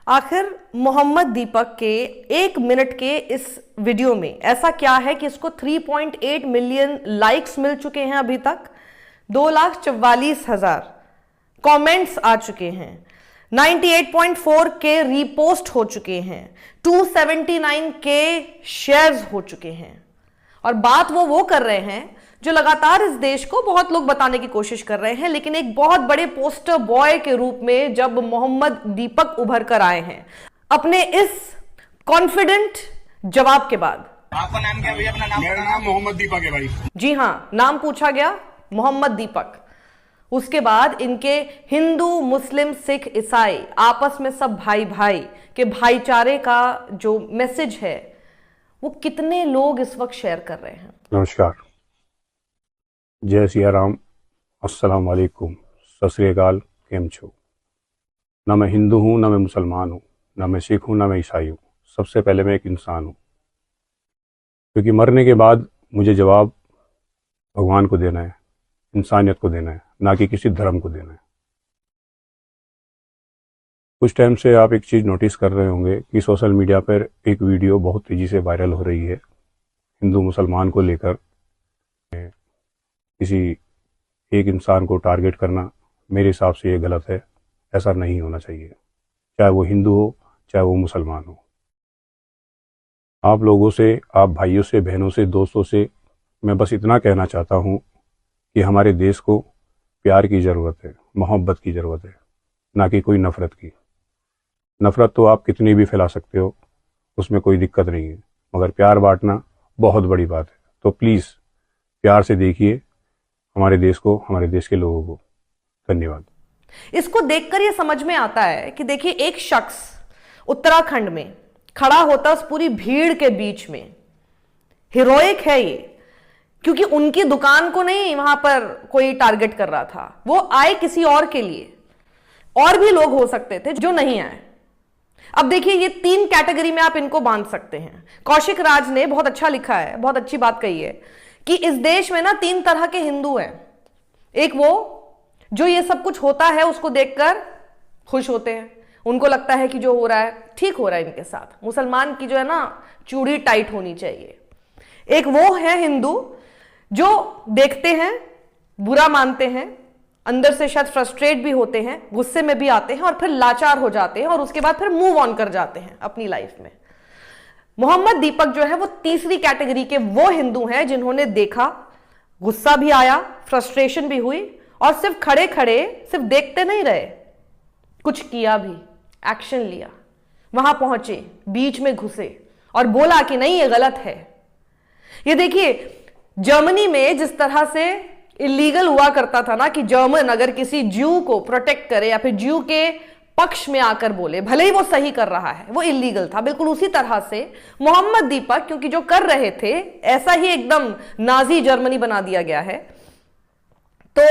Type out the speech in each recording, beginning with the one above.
आखिर मोहम्मद दीपक के 1 मिनट के इस वीडियो में ऐसा क्या है कि इसको 3.8 मिलियन लाइक्स मिल चुके हैं, अभी तक 2,44,000 कमेंट्स आ चुके हैं, 98.4 के रीपोस्ट हो चुके हैं, 279 के शेयर्स हो चुके हैं। और बात वो कर रहे हैं जो लगातार इस देश को बहुत लोग बताने की कोशिश कर रहे हैं, लेकिन एक बहुत बड़े पोस्टर बॉय के रूप में जब मोहम्मद दीपक उभर कर आए हैं अपने इस कॉन्फिडेंट जवाब के बाद। आपका नाम क्या भैया? अपना नाम? मेरा नाम मोहम्मद दीपक है भाई। जी हां, नाम पूछा गया मोहम्मद दीपक। उसके बाद इनके हिंदू मुस्लिम सिख ईसाई आपस में सब भाई भाई के भाईचारे का जो मैसेज है वो कितने लोग इस वक्त शेयर कर रहे हैं। नमस्कार, जय सिया राम, अस्सलाम वालेकुम, सत श्री अकाल, केम छो। ना मैं हिंदू हूँ, ना मैं मुसलमान हूँ, ना मैं सिख हूँ, ना मैं ईसाई हूँ। सबसे पहले मैं एक इंसान हूँ, क्योंकि मरने के बाद मुझे जवाब भगवान को देना है, इंसानियत को देना है, ना कि किसी धर्म को देना है। कुछ टाइम से आप एक चीज़ नोटिस कर रहे होंगे कि सोशल मीडिया पर एक वीडियो बहुत तेज़ी से वायरल हो रही है हिंदू मुसलमान को लेकर। किसी एक इंसान को टारगेट करना मेरे हिसाब से ये गलत है, ऐसा नहीं होना चाहिए, चाहे वो हिंदू हो चाहे वो मुसलमान हो। आप लोगों से, आप भाइयों से, बहनों से, दोस्तों से मैं बस इतना कहना चाहता हूँ कि हमारे देश को प्यार की ज़रूरत है, मोहब्बत की ज़रूरत है, ना कि कोई नफ़रत की। नफ़रत तो आप कितनी भी फैला सकते हो, उसमें कोई दिक्कत नहीं है, मगर प्यार बांटना बहुत बड़ी बात है। तो प्लीज़ प्यार से देखिए हमारे देश को, हमारे देश के लोगों को। धन्यवाद। इसको देखकर यह समझ में आता है कि देखिए, एक शख्स उत्तराखंड में खड़ा होता उस पूरी भीड़ के बीच में, हीरोइक है ये, क्योंकि उनकी दुकान को नहीं वहां पर कोई टारगेट कर रहा था, वो आए किसी और के लिए। और भी लोग हो सकते थे जो नहीं आए। अब देखिए, ये 3 कैटेगरी में आप इनको बांध सकते हैं। कौशिक राज ने बहुत अच्छा लिखा है, बहुत अच्छी बात कही है कि इस देश में ना 3 तरह के हिंदू हैं। एक वो जो ये सब कुछ होता है उसको देखकर खुश होते हैं, उनको लगता है कि जो हो रहा है ठीक हो रहा है इनके साथ, मुसलमान की जो है ना चूड़ी टाइट होनी चाहिए। एक वो है हिंदू जो देखते हैं, बुरा मानते हैं, अंदर से शायद फ्रस्ट्रेट भी होते हैं, गुस्से में भी आते हैं और फिर लाचार हो जाते हैं और उसके बाद फिर मूव ऑन कर जाते हैं अपनी लाइफ में। मोहम्मद दीपक जो है वो तीसरी कैटेगरी के वो हिंदू हैं जिन्होंने देखा, गुस्सा भी आया, फ्रस्ट्रेशन भी हुई और सिर्फ खड़े खड़े सिर्फ देखते नहीं रहे, कुछ किया भी, एक्शन लिया, वहां पहुंचे, बीच में घुसे और बोला कि नहीं ये गलत है। ये देखिए, जर्मनी में जिस तरह से इलीगल हुआ करता था ना कि जर्मन अगर किसी ज्यू को प्रोटेक्ट करे या फिर ज्यू के पक्ष में आकर बोले, भले ही वो सही कर रहा है, वो इलीगल था। बिल्कुल उसी तरह से मोहम्मद दीपक, क्योंकि जो कर रहे थे ऐसा ही एकदम नाजी जर्मनी बना दिया गया है, तो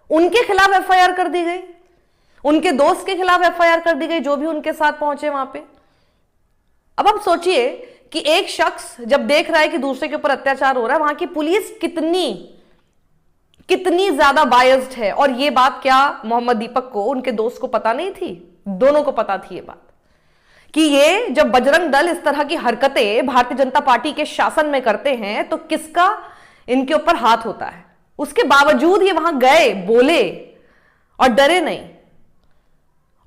उनके खिलाफ एफआईआर कर दी गई, उनके दोस्त के खिलाफ एफआईआर कर दी गई जो भी उनके साथ पहुंचे वहां पे। अब आप सोचिए कि एक शख्स जब देख रहा है कि दूसरे के ऊपर अत्याचार हो रहा है, वहां की पुलिस कितनी ज्यादा बायस्ड है। और ये बात क्या मोहम्मद दीपक को, उनके दोस्त को पता नहीं थी? दोनों को पता थी ये बात कि ये जब बजरंग दल इस तरह की हरकतें भारतीय जनता पार्टी के शासन में करते हैं तो किसका इनके ऊपर हाथ होता है। उसके बावजूद ये वहां गए, बोले और डरे नहीं।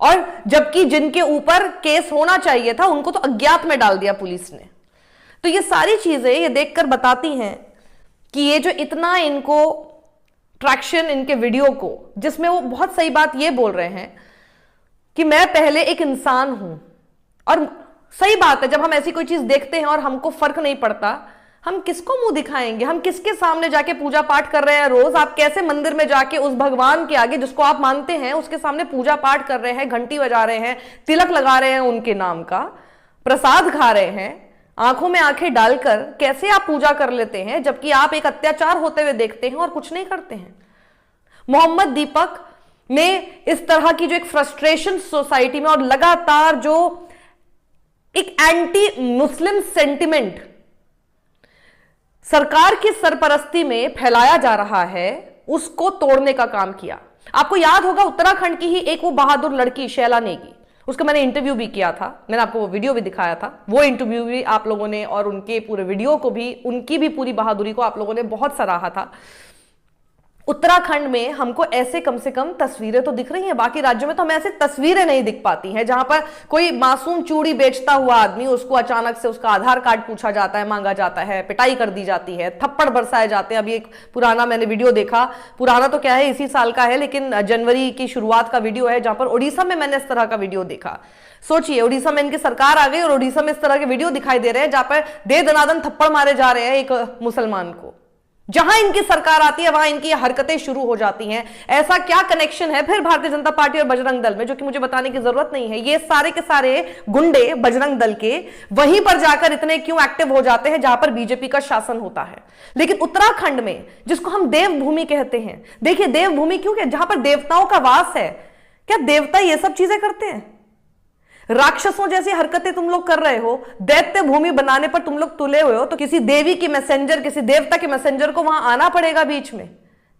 और जबकि जिनके ऊपर केस होना चाहिए था उनको तो अज्ञात में डाल दिया पुलिस ने। तो ये सारी चीजें ये देखकर बताती हैं कि ये जो इतना इनको ट्रैक्शन इनके वीडियो को, जिसमें वो बहुत सही बात ये बोल रहे हैं कि मैं पहले एक इंसान हूं। और सही बात है, जब हम ऐसी कोई चीज देखते हैं और हमको फर्क नहीं पड़ता, हम किसको मुंह दिखाएंगे? हम किसके सामने जाके पूजा पाठ कर रहे हैं रोज? आप कैसे मंदिर में जाके उस भगवान के आगे जिसको आप मानते हैं उसके सामने पूजा पाठ कर रहे हैं, घंटी बजा रहे हैं, तिलक लगा रहे हैं उनके नाम का, प्रसाद खा रहे हैं, आंखों में आंखें डालकर कैसे आप पूजा कर लेते हैं जबकि आप एक अत्याचार होते हुए देखते हैं और कुछ नहीं करते हैं? मोहम्मद दीपक में इस तरह की जो एक फ्रस्ट्रेशन सोसाइटी में और लगातार जो एक एंटी मुस्लिम सेंटिमेंट सरकार की सरपरस्ती में फैलाया जा रहा है, उसको तोड़ने का काम किया। आपको याद होगा उत्तराखंड की ही एक वो बहादुर लड़की शैला नेगी, उसका मैंने इंटरव्यू भी किया था, मैंने आपको वो वीडियो भी दिखाया था। वो इंटरव्यू भी आप लोगों ने और उनके पूरे वीडियो को भी, उनकी भी पूरी बहादुरी को आप लोगों ने बहुत सराहा था। उत्तराखंड में हमको ऐसे कम से कम तस्वीरें तो दिख रही हैं, बाकी राज्यों में तो हमें ऐसे तस्वीरें नहीं दिख पाती हैं जहां पर कोई मासूम चूड़ी बेचता हुआ आदमी, उसको अचानक से उसका आधार कार्ड पूछा जाता है, मांगा जाता है, पिटाई कर दी जाती है, थप्पड़ बरसाए जाते हैं। अभी एक पुराना मैंने वीडियो देखा, पुराना तो क्या है, इसी साल का है, लेकिन जनवरी की शुरुआत का वीडियो है, जहां पर उड़ीसा में मैंने इस तरह का वीडियो देखा। सोचिए, उड़ीसा में इनकी सरकार आ गई और उड़ीसा में इस तरह के वीडियो दिखाई दे रहे हैं जहां पर दे दनादन थप्पड़ मारे जा रहे हैं एक मुसलमान को। जहां इनकी सरकार आती है वहां इनकी हरकतें शुरू हो जाती हैं। ऐसा क्या कनेक्शन है फिर भारतीय जनता पार्टी और बजरंग दल में, जो कि मुझे बताने की जरूरत नहीं है। ये सारे के सारे गुंडे बजरंग दल के वहीं पर जाकर इतने क्यों एक्टिव हो जाते हैं जहां पर बीजेपी का शासन होता है। लेकिन उत्तराखंड में, जिसको हम देवभूमि कहते हैं, देखिए देवभूमि क्यों है, जहां पर देवताओं का वास है। क्या देवता ये सब चीजें करते हैं? राक्षसों जैसी हरकतें तुम लोग कर रहे हो, दैत्य भूमि बनाने पर तुम लोग तुले हुए हो, तो किसी देवी की मैसेंजर, किसी देवता के मैसेंजर को वहां आना पड़ेगा बीच में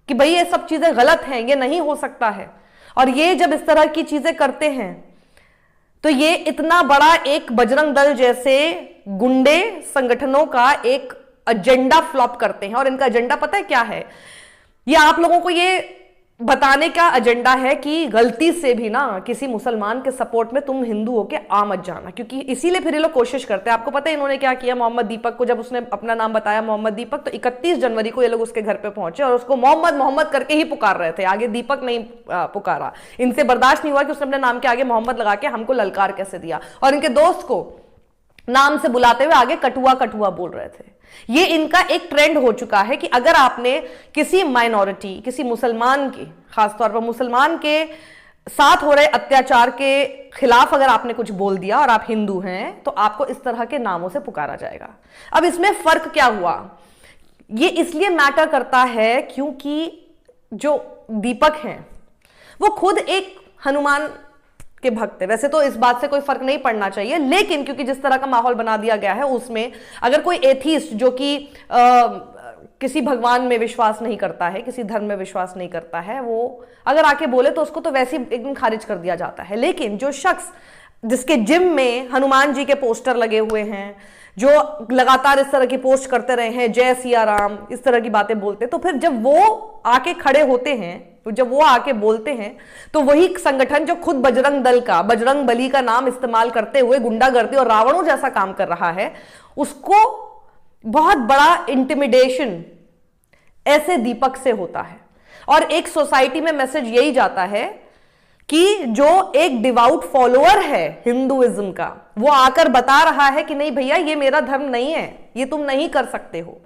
कि भाई ये सब चीजें गलत हैं, ये नहीं हो सकता है। और ये जब इस तरह की चीजें करते हैं तो ये इतना बड़ा एक बजरंग दल जैसे गुंडे संगठनों का एक एजेंडा फ्लॉप करते हैं। और इनका एजेंडा पता है क्या है? ये आप लोगों को ये बताने का एजेंडा है कि गलती से भी ना किसी मुसलमान के सपोर्ट में तुम हिंदू होके आ मत जाना, क्योंकि इसीलिए फिर ये लोग कोशिश करते हैं। आपको पता है इन्होंने क्या किया? मोहम्मद दीपक को, जब उसने अपना नाम बताया मोहम्मद दीपक, तो 31 जनवरी को ये लोग उसके घर पे पहुंचे और उसको मोहम्मद मोहम्मद करके ही पुकार रहे थे, आगे दीपक नहीं पुकारा। इनसे बर्दाश्त नहीं हुआ कि उसने अपने नाम के आगे मोहम्मद लगा के हमको ललकार कैसे दिया, और इनके दोस्त को नाम से बुलाते हुए आगे कटुआ कटुआ बोल रहे थे। ये इनका एक ट्रेंड हो चुका है कि अगर आपने किसी माइनॉरिटी, किसी मुसलमान के, खासतौर पर मुसलमान के साथ हो रहे अत्याचार के खिलाफ अगर आपने कुछ बोल दिया और आप हिंदू हैं, तो आपको इस तरह के नामों से पुकारा जाएगा। अब इसमें फर्क क्या हुआ? ये इसलिए मैटर करता है क्योंकि जो दीपक हैं वो खुद एक हनुमान के भक्त है। वैसे तो इस बात से कोई फर्क नहीं पड़ना चाहिए, लेकिन क्योंकि जिस तरह का माहौल बना दिया गया है उसमें अगर कोई एथीस्ट जो कि किसी भगवान में विश्वास नहीं करता है, किसी धर्म में विश्वास नहीं करता है, वो अगर आके बोले तो उसको तो वैसे ही एकदम खारिज कर दिया जाता है। लेकिन जो शख्स जिसके जिम में हनुमान जी के पोस्टर लगे हुए हैं, जो लगातार इस तरह की पोस्ट करते रहे हैं, जय सिया राम, इस तरह की बातें बोलते, तो फिर जब वो आके खड़े होते हैं, तो जब वो आके बोलते हैं, तो वही संगठन जो खुद बजरंग दल का, बजरंग बली का नाम इस्तेमाल करते हुए गुंडागर्दी और रावणों जैसा काम कर रहा है, उसको बहुत बड़ा इंटिमिडेशन ऐसे दीपक से होता है। और एक सोसाइटी में मैसेज यही जाता है कि जो एक डिवाउट फॉलोअर है हिंदुइज्म का, वो आकर बता रहा है कि नहीं भैया ये मेरा धर्म नहीं है, ये तुम नहीं कर सकते हो।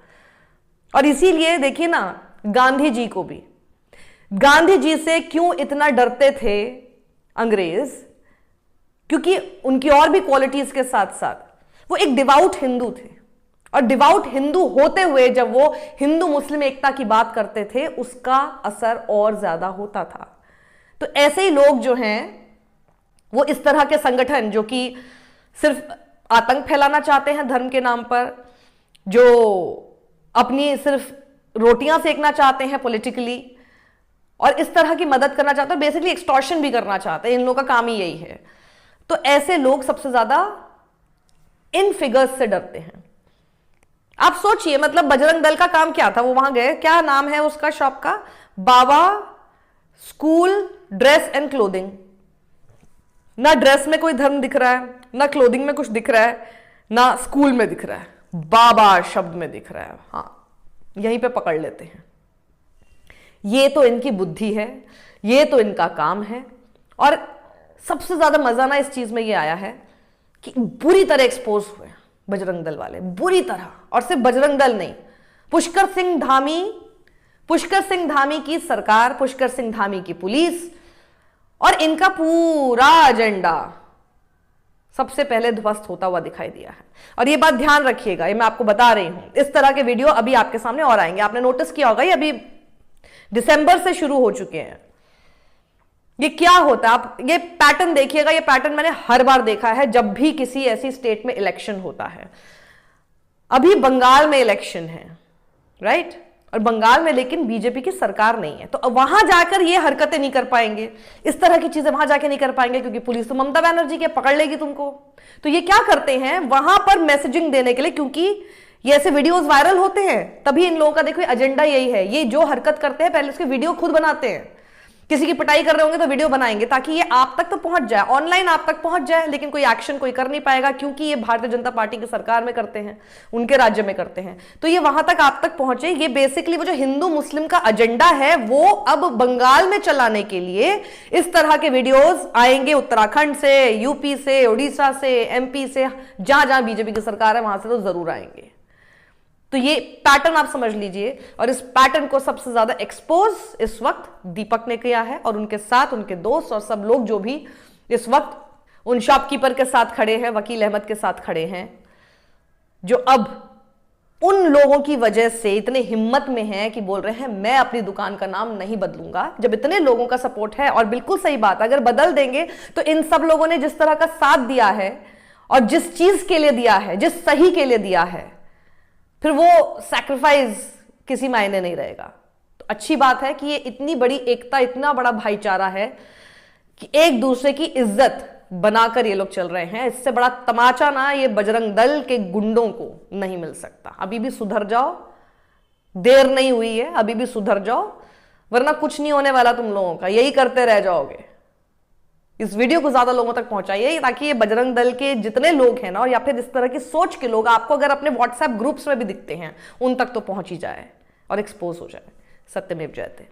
और इसीलिए देखिए ना, गांधी जी को भी, गांधी जी से क्यों इतना डरते थे अंग्रेज? क्योंकि उनकी और भी क्वालिटीज के साथ साथ वो एक डिवाउट हिंदू थे, और डिवाउट हिंदू होते हुए जब वो हिंदू मुस्लिम एकता की बात करते थे, उसका असर और ज्यादा होता था। तो ऐसे ही लोग जो हैं, वो इस तरह के संगठन जो कि सिर्फ आतंक फैलाना चाहते हैं धर्म के नाम पर, जो अपनी सिर्फ रोटियां सेकना चाहते हैं पॉलिटिकली, और इस तरह की मदद करना चाहते हैं, बेसिकली एक्सटॉर्शन भी करना चाहते हैं, इन लोगों का काम ही यही है। तो ऐसे लोग सबसे ज्यादा इन फिगर्स से डरते हैं। आप सोचिए, मतलब बजरंग दल का काम क्या था? वो वहां गए, क्या नाम है उसका शॉप का? बाबा स्कूल ड्रेस एंड क्लोथिंग। ना ड्रेस में कोई धर्म दिख रहा है, ना क्लोथिंग में कुछ दिख रहा है, ना स्कूल में दिख रहा है, बाबा शब्द में दिख रहा है। हाँ, यहीं पे पकड़ लेते हैं। ये तो इनकी बुद्धि है, ये तो इनका काम है। और सबसे ज्यादा मजा ना इस चीज में ये आया है कि बुरी तरह एक्सपोज हुए बजरंग दल वाले, बुरी तरह। और सिर्फ बजरंग दल नहीं, पुष्कर सिंह धामी की सरकार, पुष्कर सिंह धामी की पुलिस, और इनका पूरा एजेंडा सबसे पहले ध्वस्त होता हुआ दिखाई दिया है। और ये बात ध्यान रखिएगा, ये मैं आपको बता रही हूं, इस तरह के वीडियो अभी आपके सामने और आएंगे। आपने नोटिस किया होगा, ये अभी दिसंबर से शुरू हो चुके हैं। ये क्या होता है, आप ये पैटर्न देखिएगा। ये पैटर्न मैंने हर बार देखा है जब भी किसी ऐसी स्टेट में इलेक्शन होता है। अभी बंगाल में इलेक्शन है, राइट? और बंगाल में लेकिन बीजेपी की सरकार नहीं है, तो अब वहां जाकर ये हरकतें नहीं कर पाएंगे, इस तरह की चीजें वहां जाके नहीं कर पाएंगे, क्योंकि पुलिस तो ममता बनर्जी के पकड़ लेगी तुमको। तो ये क्या करते हैं वहां पर मैसेजिंग देने के लिए, क्योंकि ये ऐसे वीडियोस वायरल होते हैं, तभी इन लोगों का देखो एजेंडा यही है, ये जो हरकत करते हैं पहले उसके वीडियो खुद बनाते हैं, किसी की पिटाई कर रहे होंगे तो वीडियो बनाएंगे ताकि ये आप तक तो पहुंच जाए, ऑनलाइन आप तक पहुंच जाए, लेकिन कोई एक्शन कोई कर नहीं पाएगा, क्योंकि ये भारतीय जनता पार्टी की सरकार में करते हैं, उनके राज्य में करते हैं, तो ये वहां तक आप तक पहुंचे। ये बेसिकली वो जो हिंदू मुस्लिम का एजेंडा है वो अब बंगाल में चलाने के लिए इस तरह के वीडियोज आएंगे, उत्तराखंड से, यूपी से, उड़ीसा से, एमपी से, जहां जहां बीजेपी की सरकार है वहां से तो जरूर आएंगे। तो ये पैटर्न आप समझ लीजिए, और इस पैटर्न को सबसे ज्यादा एक्सपोज इस वक्त दीपक ने किया है, और उनके साथ उनके दोस्त और सब लोग जो भी इस वक्त उन शॉपकीपर के साथ खड़े हैं, वकील अहमद के साथ खड़े हैं, जो अब उन लोगों की वजह से इतने हिम्मत में हैं कि बोल रहे हैं मैं अपनी दुकान का नाम नहीं बदलूंगा। जब इतने लोगों का सपोर्ट है, और बिल्कुल सही बात, अगर बदल देंगे तो इन सब लोगों ने जिस तरह का साथ दिया है और जिस चीज के लिए दिया है, जिस सही के लिए दिया है, फिर वो सैक्रिफाइस किसी मायने नहीं रहेगा। तो अच्छी बात है कि ये इतनी बड़ी एकता, इतना बड़ा भाईचारा है कि एक दूसरे की इज्जत बनाकर ये लोग चल रहे हैं। इससे बड़ा तमाचा ना ये बजरंग दल के गुंडों को नहीं मिल सकता। अभी भी सुधर जाओ, देर नहीं हुई है, अभी भी सुधर जाओ, वरना कुछ नहीं होने वाला तुम लोगों का, यही करते रह जाओगे। इस वीडियो को ज्यादा लोगों तक पहुंचाइए ताकि ये बजरंग दल के जितने लोग हैं ना, और या फिर इस तरह की सोच के लोग आपको अगर अपने व्हाट्सएप ग्रुप्स में भी दिखते हैं, उन तक तो पहुंच ही जाए और एक्सपोज हो जाए। सत्यमेव जयते।